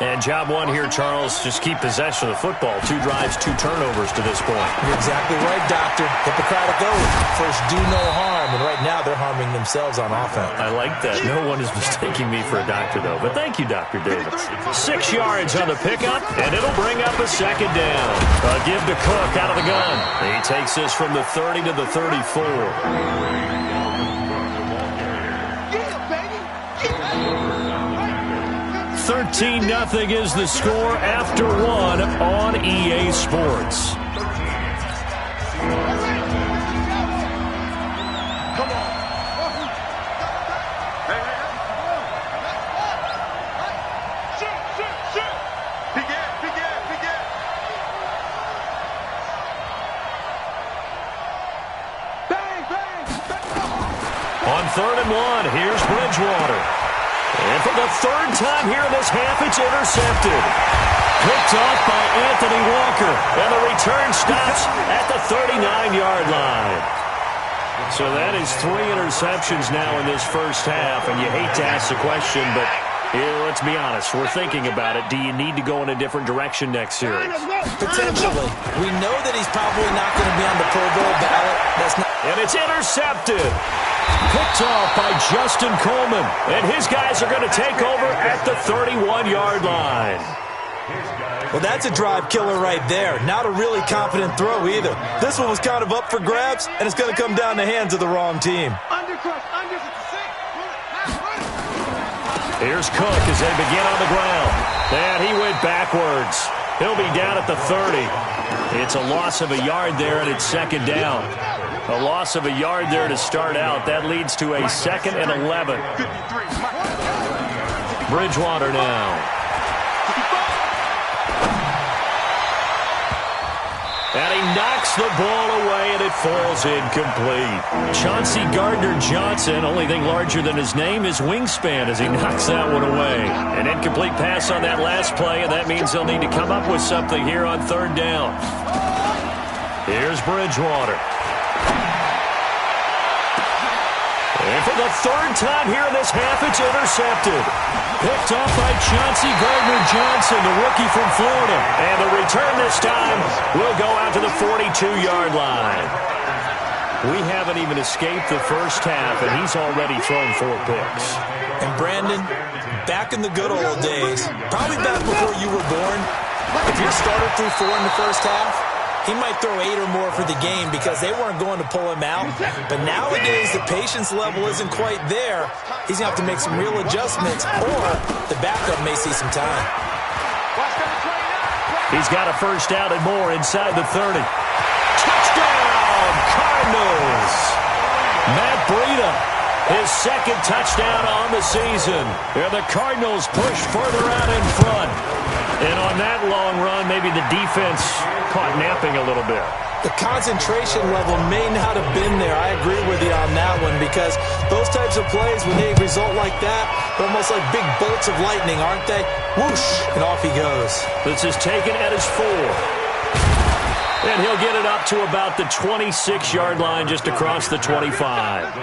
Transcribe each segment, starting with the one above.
And job one here, Charles, just keep possession of the football. 2 drives, 2 turnovers to this point. You're exactly right, Doctor. Hippocratic oath. First, do no harm. And right now, they're harming themselves on offense. I like that. No one is mistaking me for a doctor, though. But thank you, Dr. Davis. 6 yards on the pickup, and it'll bring up a second down. A give to Cook out of the gun. He takes this from the 30 to the 34. 13-0 is the score after 1 on EA Sports. On 3rd and 1, here's Bridgewater. And for the 3rd time here in this half, it's intercepted. Picked off by Anthony Walker. And the return stops at the 39-yard line. So that is 3 interceptions now in this first half. And you hate to ask the question, but let's be honest. We're thinking about it. Do you need to go in a different direction next series? Potentially. We know that he's probably not going to be on the Pro Bowl ballot. And it's intercepted. Picked off by Justin Coleman. And his guys are going to take over at the 31-yard line. Well, that's a drive killer right there. Not a really confident throw either. This one was kind of up for grabs, and it's going to come down the hands of the wrong team. Here's Cook as they begin on the ground. And he went backwards. He'll be down at the 30. It's a loss of a yard there, and it's second down. A loss of a yard there to start out. That leads to a 2nd and 11. Bridgewater now. And he knocks the ball away, and it falls incomplete. Chauncey Gardner-Johnson, only thing larger than his name is wingspan as he knocks that one away. An incomplete pass on that last play, and that means they'll need to come up with something here on 3rd down. Here's Bridgewater. And for the 3rd time here in this half, it's intercepted. Picked off by Chauncey Gardner-Johnson, the rookie from Florida. And the return this time will go out to the 42-yard line. We haven't even escaped the first half, and he's already thrown 4 picks. And Brandon, back in the good old days, probably back before you were born, if your starter threw 4 in the first half, he might throw 8 or more for the game because they weren't going to pull him out. But nowadays, the patience level isn't quite there. He's going to have to make some real adjustments, or the backup may see some time. He's got a first down and more inside the 30. Touchdown, Cardinals! Matt Breida, his 2nd touchdown on the season. And the Cardinals push further out in front. And on that long run, maybe the defense caught napping a little bit. The concentration level may not have been there. I agree with you on that one because those types of plays, when they result like that, they're almost like big bolts of lightning, aren't they? Whoosh, and off he goes. This is taken at his 4. And he'll get it up to about the 26-yard line just across the 25. Take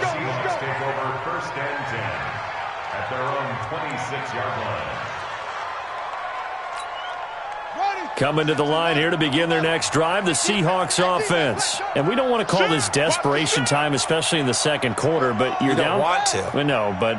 over 1st and 10 at their own 26-yard line. Coming to the line here to begin their next drive, the Seahawks offense. And we don't want to call this desperation time, especially in the 2nd quarter, but you're down. You don't want to. Well, no, but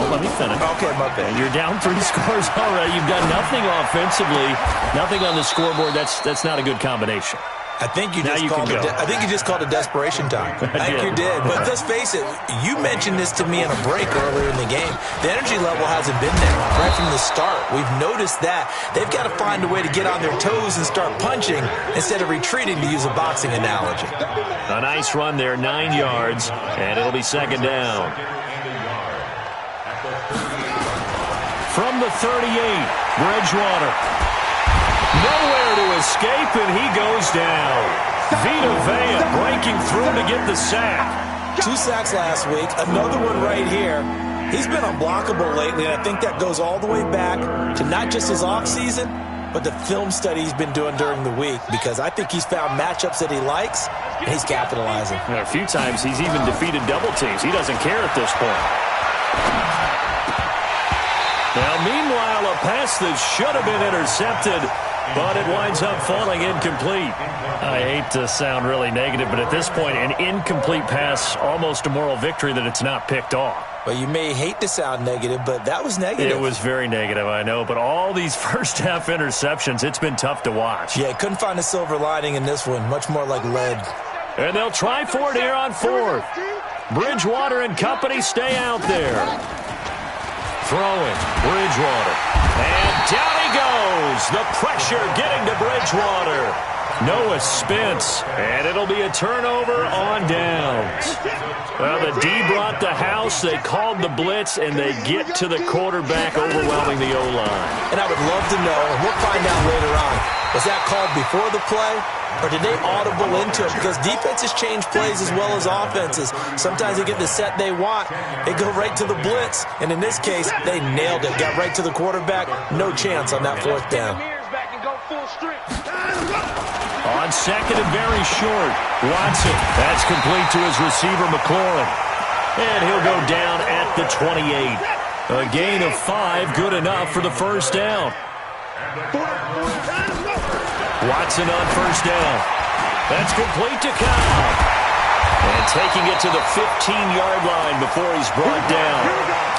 let me finish. Okay, my bad. You're down 3 scores already. You've done nothing offensively, nothing on the scoreboard. That's not a good combination. I think you just called it desperation time. I think you did. But let's face it, you mentioned this to me in a break earlier in the game. The energy level hasn't been there right from the start. We've noticed that. They've got to find a way to get on their toes and start punching instead of retreating, to use a boxing analogy. A nice run there, 9 yards, and it'll be 2nd down. From the 38, Bridgewater. Nowhere to escape, and he goes down. Vita Vea breaking through to get the sack. 2 sacks last week, another one right here. He's been unblockable lately, and I think that goes all the way back to not just his offseason, but the film study he's been doing during the week, because I think he's found matchups that he likes, and he's capitalizing. A few times he's even defeated double teams. He doesn't care at this point. Now, meanwhile, a pass that should have been intercepted, but it winds up falling incomplete. I hate to sound really negative, but at this point, an incomplete pass, almost a moral victory that it's not picked off. Well, you may hate to sound negative, but that was negative. It was very negative, I know, but all these first-half interceptions, it's been tough to watch. Yeah, couldn't find a silver lining in this one. Much more like lead. And they'll try for it here on fourth. Bridgewater and company stay out there. Throwing, Bridgewater. And down he goes. The pressure getting to Bridgewater. Noah Spence, and it'll be a turnover on downs. Well, the D brought the house, they called the blitz, and they get to the quarterback, overwhelming the O-line. And I would love to know, and we'll find out later on, was that called before the play, or did they audible into it? Because defenses change plays as well as offenses. Sometimes they get the set they want, they go right to the blitz, and in this case, they nailed it, got right to the quarterback, no chance on that fourth down. On second and very short, Watson. That's complete to his receiver, McLaurin. And he'll go down at the 28. A gain of 5, good enough for the first down. Watson on first down. That's complete to Cobb. And taking it to the 15-yard line before he's brought down.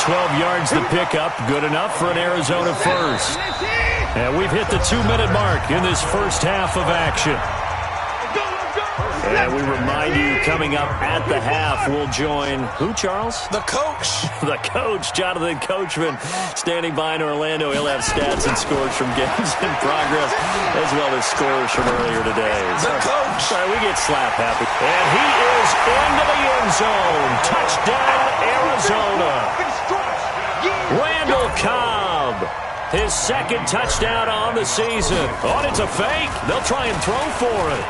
12 yards the pickup, good enough for an Arizona first. And we've hit the 2-minute mark in this first half of action. And we remind you, coming up at the half, we'll join who, Charles? The coach. The coach, Jonathan Coachman, standing by in Orlando. He'll have stats and scores from games in progress, as well as scores from earlier today. The coach. Sorry, we get slap happy. And he is into the end zone. Touchdown, Arizona. Randall Cobb. His second touchdown on the season. Oh, it's a fake. They'll try and throw for it.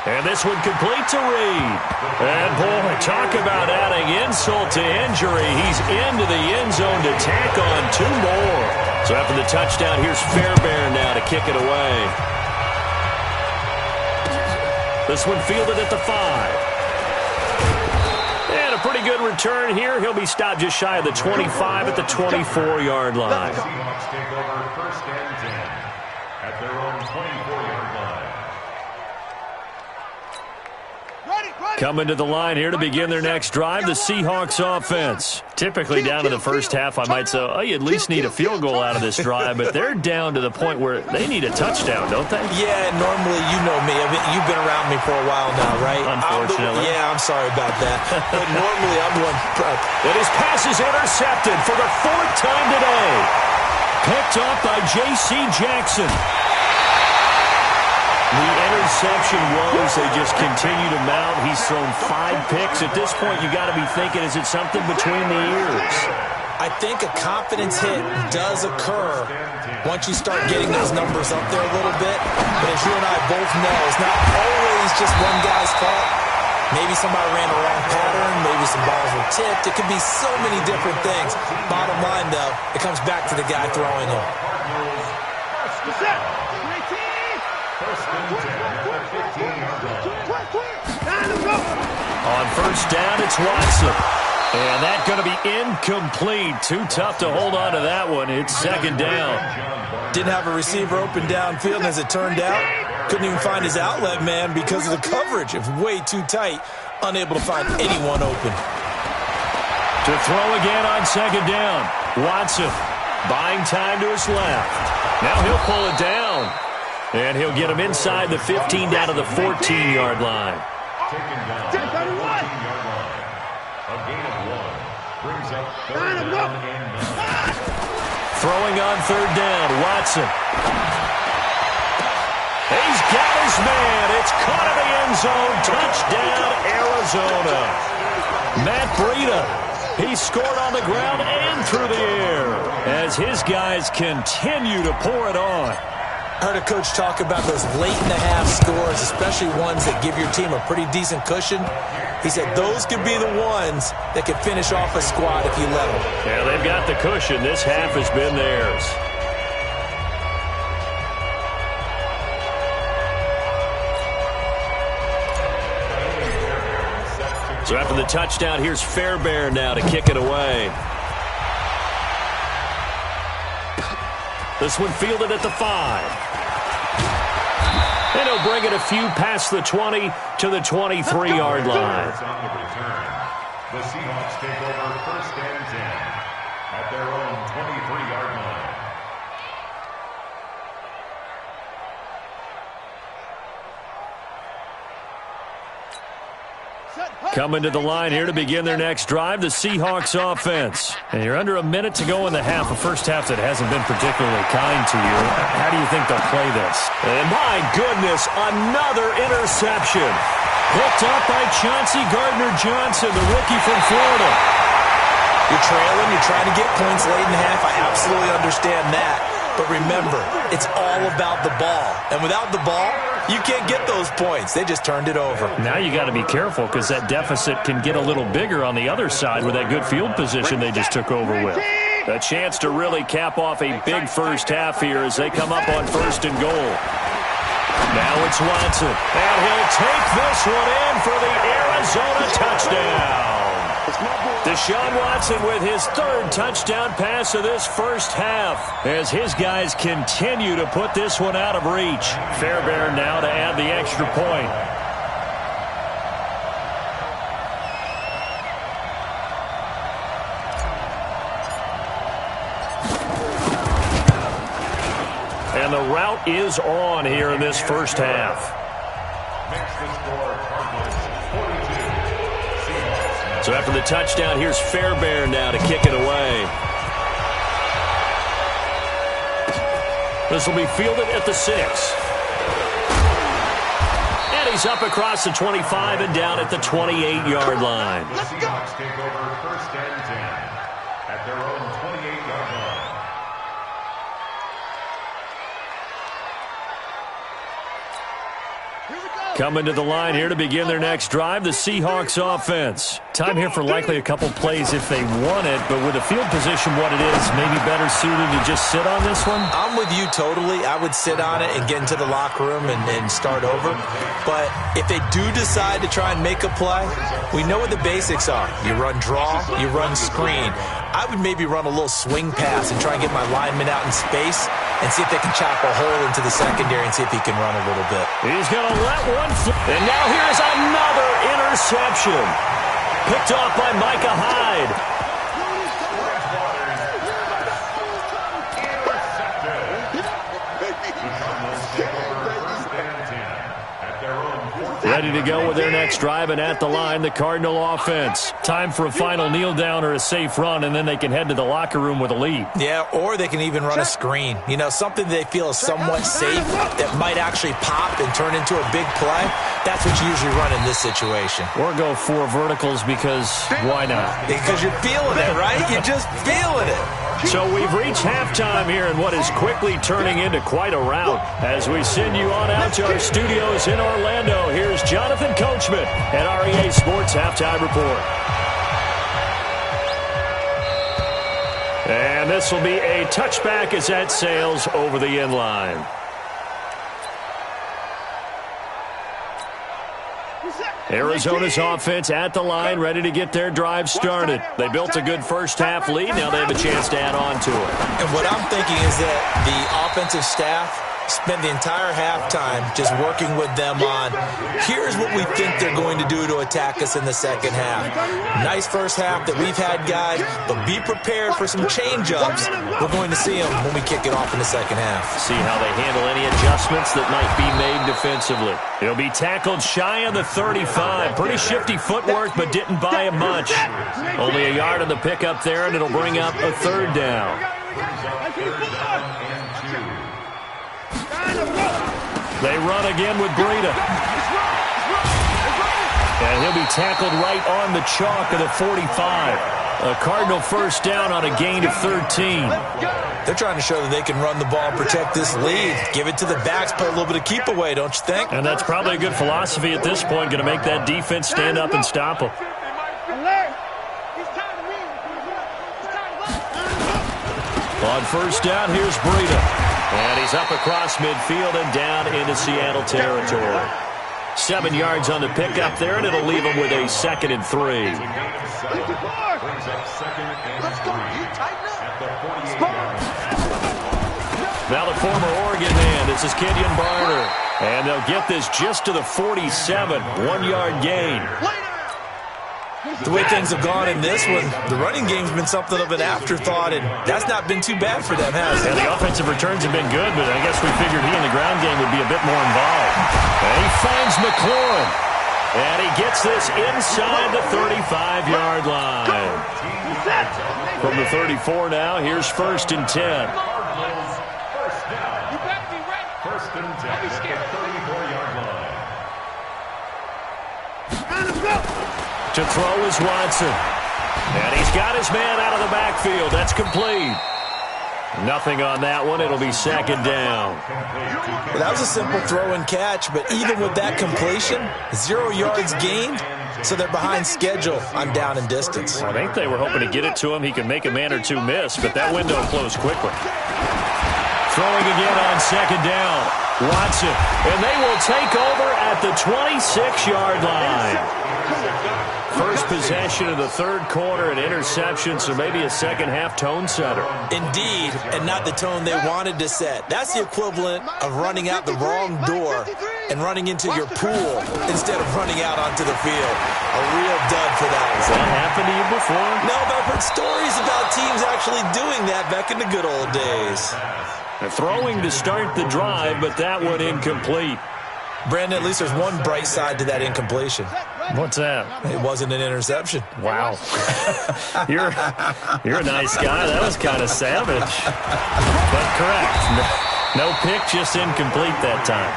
And this one complete to Reed. And, boy, talk about adding insult to injury. He's into the end zone to tack on 2 more. So after the touchdown, here's Fairbairn now to kick it away. This one fielded at the 5. And a pretty good return here. He'll be stopped just shy of the 25 at the 24-yard line. Seahawks take over first and 10 at their own 24-yard line. Coming to the line here to begin their next drive, the Seahawks offense. Typically down to the first half, I might say, oh, you at least need a field goal out of this drive, but they're down to the point where they need a touchdown, don't they? Yeah, normally, you know me. I mean, you've been around me for a while now, right? Unfortunately. I'm sorry about that. But normally, I'm one. And his pass is intercepted for the 4th time today. Picked off by J.C. Jackson. The interception was they just continue to mount. He's thrown 5 picks. At this point, you got to be thinking, is it something between the ears? I think a confidence hit does occur once you start getting those numbers up there a little bit. But as you and I both know, it's not always just one guy's fault. Maybe somebody ran a wrong pattern. Maybe some balls were tipped. It could be so many different things. Bottom line, though, it comes back to the guy throwing them. On first down, it's Watson. And that's going to be incomplete. Too tough to hold on to that one. It's second down. Didn't have a receiver open downfield, and as it turned out, couldn't even find his outlet man because of the coverage. It was way too tight. Unable to find anyone open. To throw again on second down. Watson buying time to his left. Now he'll pull it down. And he'll get him inside the 15 down to the 14-yard line. Taken down to the 14-yard line. A gain of 1 brings up third down and 9. Throwing on third down, Watson. He's got his man. It's caught in the end zone. Touchdown, Arizona. Matt Breida. He scored on the ground and through the air as his guys continue to pour it on. I heard a coach talk about those late-in-the-half scores, especially ones that give your team a pretty decent cushion. He said those could be the ones that could finish off a squad if you let them. Yeah, they've got the cushion. This half has been theirs. So after the touchdown, here's Fairbairn now to kick it away. This one fielded at the 5. And he'll bring it a few past the 20 to the 23-yard line. The Seahawks take over 1st and 10 at their own 23-yard line. Coming to the line here to begin their next drive, the Seahawks offense. And you're under a minute to go in the half, a first half that hasn't been particularly kind to you. How do you think they'll play this? And my goodness, another interception. Picked up by Chauncey Gardner-Johnson, the rookie from Florida. You're trailing, you're trying to get points late in the half. I absolutely understand that. But remember, it's all about the ball. And without the ball, you can't get those points. They just turned it over. Now you got to be careful because that deficit can get a little bigger on the other side with that good field position they just took over with. A chance to really cap off a big first half here as they come up on 1st and goal. Now it's Watson. And he'll take this one in for the Arizona touchdown. Deshaun Watson with his 3rd touchdown pass of this first half as his guys continue to put this one out of reach. Fairbairn now to add the extra point. And the route is on here in this first half. Makes the score Cardinals 42. So after the touchdown, here's Fairbairn now to kick it away. This will be fielded at the 6. And he's up across the 25 and down at the 28-yard line. The Seahawks take over 1st and 10 at their own 28-yard line. Coming to the line here to begin their next drive, the Seahawks offense. Time here for likely a couple plays if they want it, but with the field position what it is, maybe better suited to just sit on this one? I'm with you totally. I would sit on it and get into the locker room and start over. But if they do decide to try and make a play, we know what the basics are. You run draw, you run screen. I would maybe run a little swing pass and try and get my lineman out in space and see if they can chop a hole into the secondary and see if he can run a little bit. He's going to let one fly. And now here's another interception. Picked off by Micah Hyde. Ready to go with their next drive, and at the line, the Cardinal offense. Time for a final kneel down or a safe run, and then they can head to the locker room with a lead. Yeah, or they can even run a screen. You know, something they feel is somewhat safe that might actually pop and turn into a big play. That's what you usually run in this situation. Or go 4 verticals because why not? Because you're feeling it, right? You're just feeling it. So we've reached halftime here in what is quickly turning into quite a rout. As we send you on out to our studios in Orlando, here's Jonathan Coachman at REA Sports Halftime Report. And this will be a touchback as that sails over the end line. Arizona's offense at the line, ready to get their drive started. They built a good first half lead. Now they have a chance to add on to it. And what I'm thinking is that the offensive staff spent the entire halftime just working with them on, here's what we think they're going to do to attack us in the second half. Nice first half that we've had, guys, but be prepared for some change-ups. We're going to see them when we kick it off in the second half. See how they handle any adjustments that might be made defensively. He'll be tackled shy of the 35. Pretty shifty footwork, but didn't buy him much. Only a yard on the pickup there, and it'll bring up a 3rd down. They run again with Breida. And he'll be tackled right on the chalk of the 45. A Cardinal first down on a gain of 13. They're trying to show that they can run the ball and protect this lead. Give it to the backs, put a little bit of keep away, don't you think? And that's probably a good philosophy at this point, going to make that defense stand up and stop them. On first down, here's Breida. And he's up across midfield and down into Seattle territory. 7 yards on the pickup there, and it'll leave him with a 2nd and 3. former Oregon man. This is Kenyon Barner. And they'll get this just to the 47. 1-yard gain. The way things have gone in this one, the running game's been something of an afterthought, and that's not been too bad for them, has it? And the offensive returns have been good, but I guess we figured he in the ground game would be a bit more involved. And he finds McLaurin. And he gets this inside the 35-yard line. From the 34 now, here's 1st and 10. You better be ready. 1st and 10 at the 34-yard line. To throw is Watson. And he's got his man out of the backfield. That's complete. Nothing on that one. It'll be 2nd down. Well, that was a simple throw and catch, but even with that completion, 0 yards gained, so they're behind schedule on down and distance. I think they were hoping to get it to him. He could make a man or two miss, but that window closed quickly. Throwing again on 2nd down. Watson. And they will take over at the 26-yard line. First possession of the 3rd quarter, an interception, so maybe a second-half tone setter. Indeed, and not the tone they wanted to set. That's the equivalent of running out the wrong door and running into your pool instead of running out onto the field. A real dud for that one. Has that happened to you before? No, but I've heard stories about teams actually doing that back in the good old days. Throwing to start the drive, but that one incomplete. Brandon, at least there's one bright side to that incompletion. What's that? It wasn't an interception. Wow. You're a nice guy. That was kind of savage. But correct. No pick, just incomplete that time.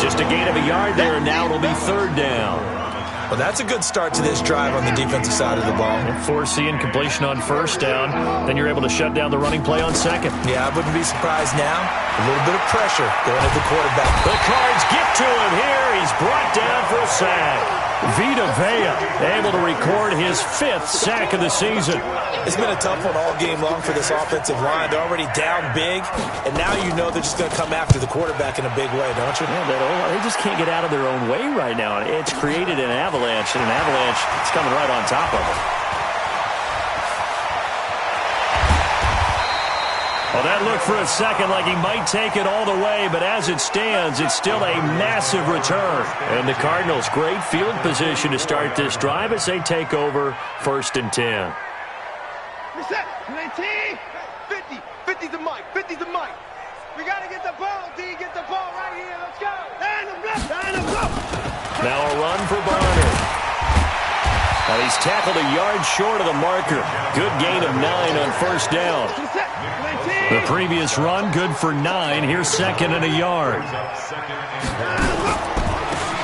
Just a gain of a yard there, and now it'll be 3rd down. Well, that's a good start to this drive on the defensive side of the ball. Force the incompletion on 1st down. Then you're able to shut down the running play on 2nd. Yeah, I wouldn't be surprised now. A little bit of pressure going at the quarterback. The Cards get to him here. He's brought down for a sack. Vita Vea able to record his 5th sack of the season. It's been a tough one all game long for this offensive line. They're already down big, and now you know they're just going to come after the quarterback in a big way, don't you? Yeah, they just can't get out of their own way right now. It's created an avalanche, and an avalanche is coming right on top of them. Well, that looked for a second like he might take it all the way, but as it stands, it's still a massive return. And the Cardinals, great field position to start this drive as they take over 1st and 10. Reset. 19. 50. 50's the mic. 50's the mic. We got to get the ball, D. Get the ball right here. Let's go. And the block. And the block. Now a run for Barner. And he's tackled a yard short of the marker. Good gain of 9 on 1st down. The previous run, good for 9. Here's 2nd and a yard.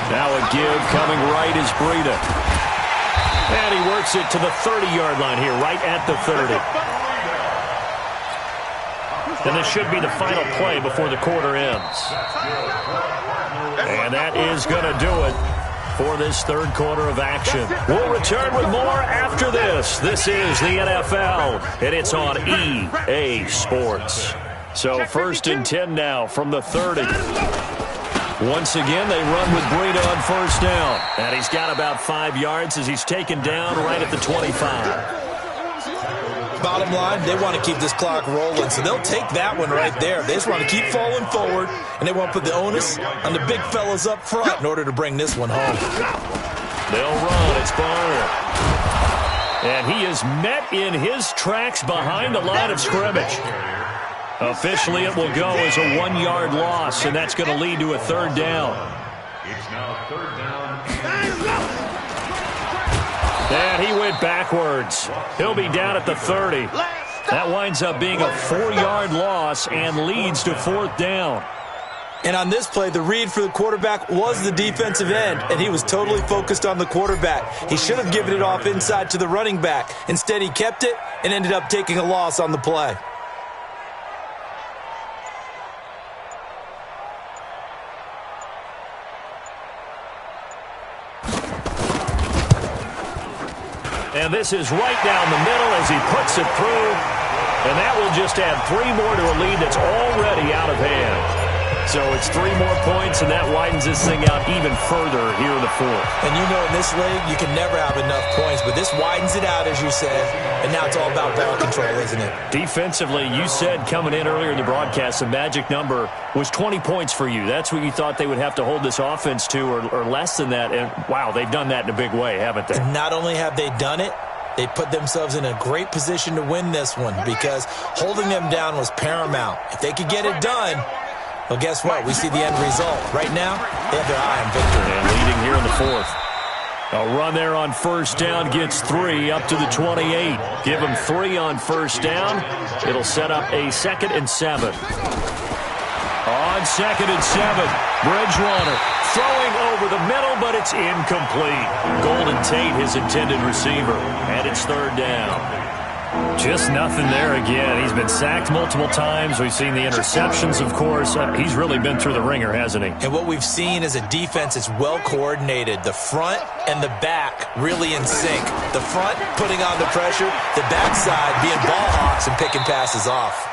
Now a give coming right is Breida. And he works it to the 30-yard line here, right at the 30. And this should be the final play before the quarter ends. And that is going to do it for this 3rd quarter of action. We'll return with more after this. This is the NFL, and it's on EA Sports. So 1st and 10 now from the 30. Once again, they run with Breida on 1st down. And he's got about 5 yards as he's taken down right at the 25. Bottom line, they want to keep this clock rolling, so they'll take that one right there. They just want to keep falling forward, and they want to put the onus on the big fellas up front in order to bring this one home. They'll run. It's Barner. And he is met in his tracks behind the line of scrimmage. Officially, it will go as a 1-yard loss, and that's going to lead to a 3rd down. It's now 3rd down. And he went backwards. He'll be down at the 30. That winds up being a 4-yard loss and leads to 4th down. And on this play, the read for the quarterback was the defensive end, and he was totally focused on the quarterback. He should have given it off inside to the running back. Instead, he kept it and ended up taking a loss on the play. And this is right down the middle as he puts it through. And that will just add 3 more to a lead that's already out of hand. So it's 3 more points, and that widens this thing out even further here in the fourth. And you know in this league, you can never have enough points, but this widens it out, as you said, and now it's all about ball control, isn't it? Defensively, you said coming in earlier in the broadcast, the magic number was 20 points for you. That's what you thought they would have to hold this offense to, or less than that. And, wow, they've done that in a big way, haven't they? And not only have they done it, they put themselves in a great position to win this one because holding them down was paramount. If they could get it done, well, guess what? We see the end result. Right now, they have their eye on victory. And leading here in the fourth. A run there on first down gets 3 up to the 28. Give them 3 on first down. It'll set up a 2nd and 7. On 2nd and 7, Bridgewater throwing over the middle, but it's incomplete. Golden Tate, his intended receiver, and it's 3rd down. Just nothing there again. He's been sacked multiple times. We've seen the interceptions, of course. He's really been through the ringer, hasn't he? And what we've seen is a defense that's well coordinated. The front and the back really in sync. The front putting on the pressure, the backside being ball hawks and picking passes off.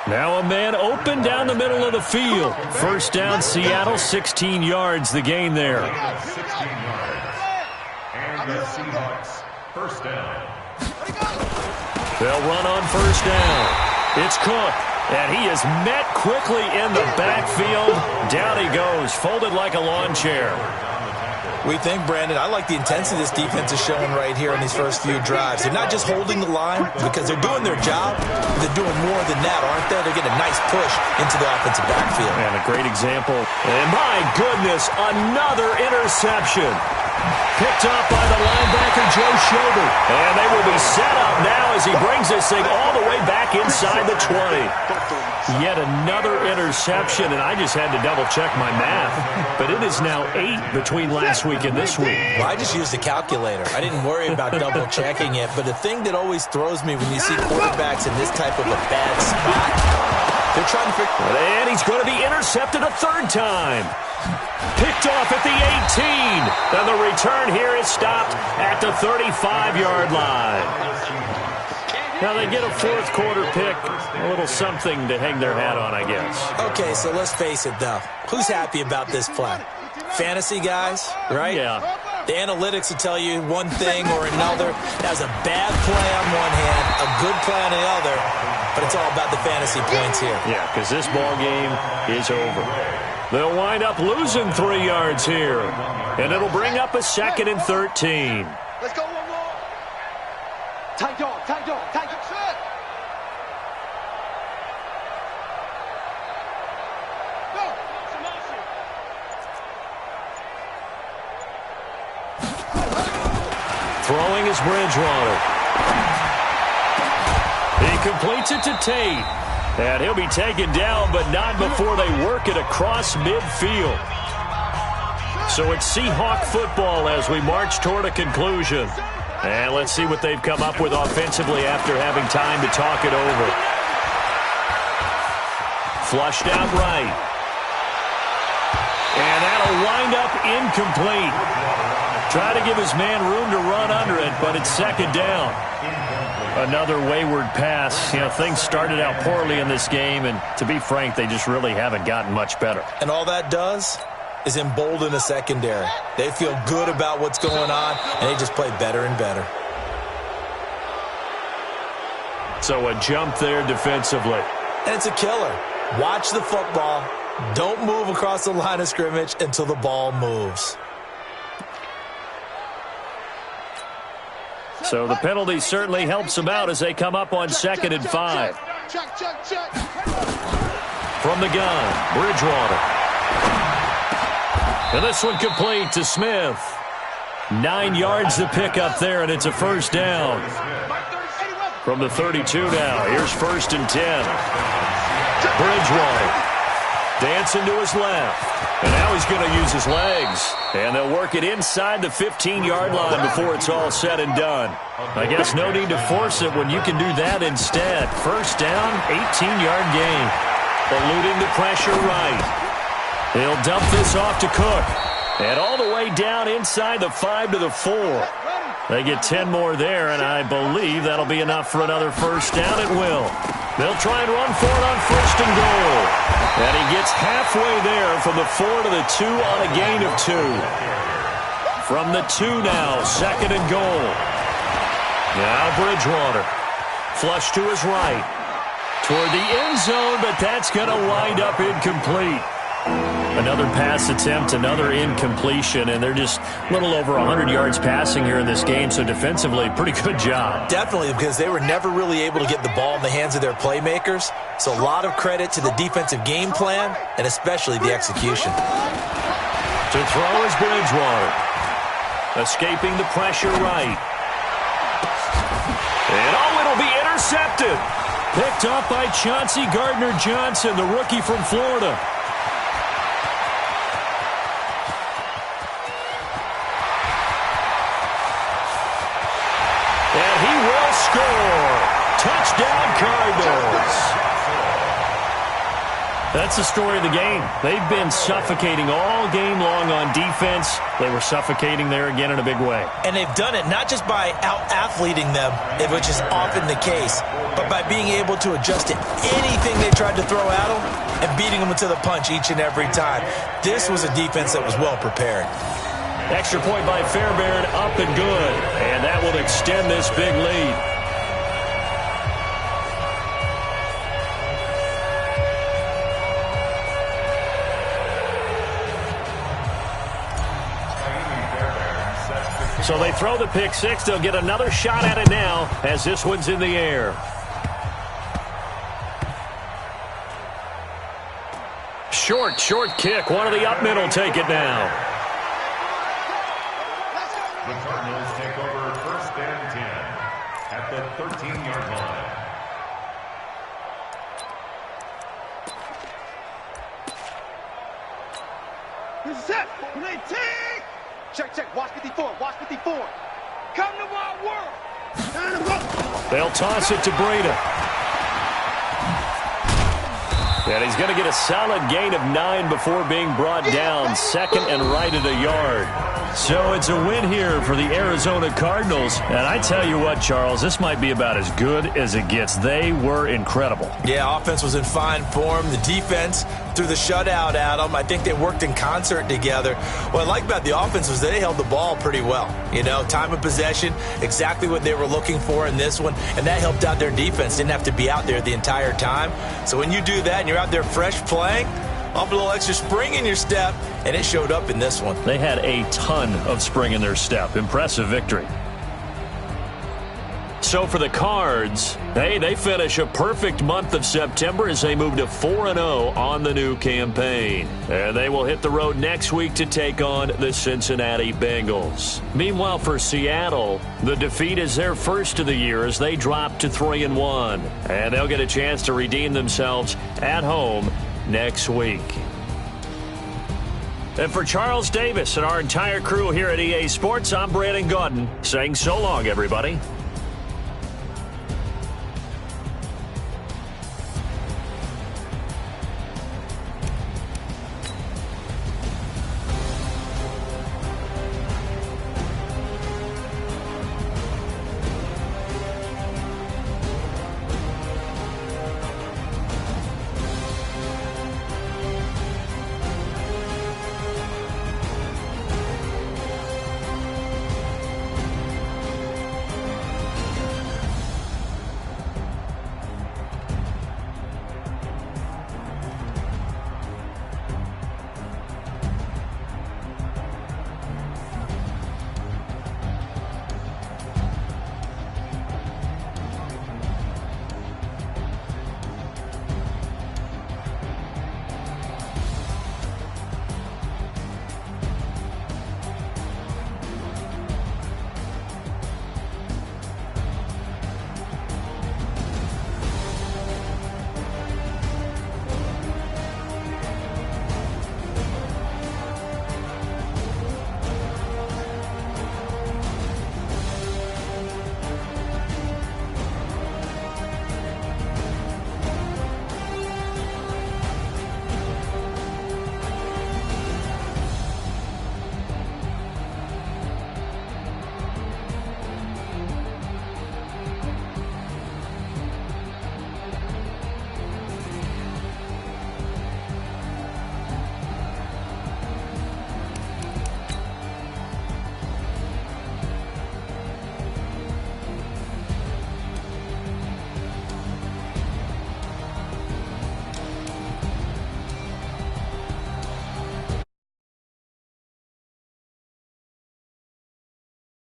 Now a man open down the middle of the field. First down, Seattle, 16 yards, the gain there. And the Seahawks, first down. They'll run on first down. It's Cook, and he is met quickly in the backfield. Down he goes, folded like a lawn chair. We think, Brandon, I like the intensity this defense is showing right here in these first few drives. They're not just holding the line because they're doing their job. They're doing more than that, aren't they? They're getting a nice push into the offensive backfield. And a great example. And my goodness, another interception. Picked up by the linebacker, Joe Schobert. And they will be set up now as he brings this thing all the way back inside the 20. Yet another interception, and I just had to double-check my math. But it is now 8 between last week and this week. Well, I just used a calculator. I didn't worry about double-checking it. But the thing that always throws me when you see quarterbacks in this type of a bad spot, they're trying to figure... And he's going to be intercepted a 3rd time. Picked off at the 18. And the return here is stopped at the 35-yard line. Now they get a 4th quarter pick, a little something to hang their hat on, I guess. Okay, so let's face it, though. Who's happy about this play? Fantasy guys, right? Yeah. The analytics will tell you one thing or another. That was a bad play on one hand, a good play on the other, but it's all about the fantasy points here. Yeah, because this ball game is over. They'll wind up losing 3 yards here, and it'll bring up a 2nd and 13. Let's go one more. Tight dog, tight dog, tight dog. Throwing is Bridgewater. He completes it to Tate. And he'll be taken down, but not before they work it across midfield. So it's Seahawk football as we march toward a conclusion. And let's see what they've come up with offensively after having time to talk it over. Flushed out right. And that'll wind up incomplete. Try to give his man room to run under it, but it's 2nd down. Another wayward pass. You know, things started out poorly in this game, and to be frank, they just really haven't gotten much better. And all that does is embolden the secondary. They feel good about what's going on, and they just play better and better. So a jump there defensively. And it's a killer. Watch the football. Don't move across the line of scrimmage until the ball moves. So the penalty certainly helps them out as they come up on 2nd and 5. From the gun, Bridgewater. And this one complete to Smith. 9 yards to pick up there, and it's a 1st down. From the 32 now, here's 1st and 10. Bridgewater dancing to his left. And now he's going to use his legs. And they'll work it inside the 15-yard line before it's all said and done. I guess no need to force it when you can do that instead. 1st down, 18-yard gain. Eluding the pressure right. He'll dump this off to Cook. And all the way down inside the 5 to the 4. They get 10 more there, and I believe that'll be enough for another 1st down. It will. They'll try and run for it on 1st and goal. And he gets halfway there from the 4 to the 2 on a gain of 2. From the 2 now, 2nd and goal. Now Bridgewater. Flush to his right. Toward the end zone, but that's going to wind up incomplete. Another pass attempt, another incompletion, and they're just a little over 100 yards passing here in this game, so defensively, pretty good job. Definitely, because they were never really able to get the ball in the hands of their playmakers, so a lot of credit to the defensive game plan, and especially the execution. To throw is Bridgewater. Escaping the pressure right. And it'll be intercepted. Picked up by Chauncey Gardner-Johnson, the rookie from Florida. And he will score. Touchdown, Cardinals. That's the story of the game. They've been suffocating all game long on defense. They were suffocating there again in a big way. And they've done it not just by out-athleting them, which is often the case, but by being able to adjust to anything they tried to throw at them and beating them to the punch each and every time. This was a defense that was well prepared. Extra point by Fairbairn, up and good. And that will extend this big lead. So they throw the pick six. They'll get another shot at it now as this one's in the air. Short kick. One of the up middle take it now. The Cardinals take over 1st and 10 at the 13-yard line. This is set. 19. Check. Watch 54. Come to my world. They'll toss it to Breda. And he's going to get a solid gain of 9 before being brought down. 2nd and right at a yard. So it's a win here for the Arizona Cardinals. And I tell you what, Charles, this might be about as good as it gets. They were incredible. Yeah, offense was in fine form. The defense threw the shutout at them. I think they worked in concert together. What I like about the offense was they held the ball pretty well. You know, time of possession, exactly what they were looking for in this one, and that helped out their defense. Didn't have to be out there the entire time. So when you do that and you're out there fresh playing, off a little extra spring in your step, and it showed up in this one. They had a ton of spring in their step. Impressive victory. So for the Cards, hey, they finish a perfect month of September as they move to 4-0 on the new campaign. And they will hit the road next week to take on the Cincinnati Bengals. Meanwhile, for Seattle, the defeat is their first of the year as they drop to 3-1. And they'll get a chance to redeem themselves at home next week. And for Charles Davis and our entire crew here at EA Sports, I'm Brandon Gaudin saying so long, everybody.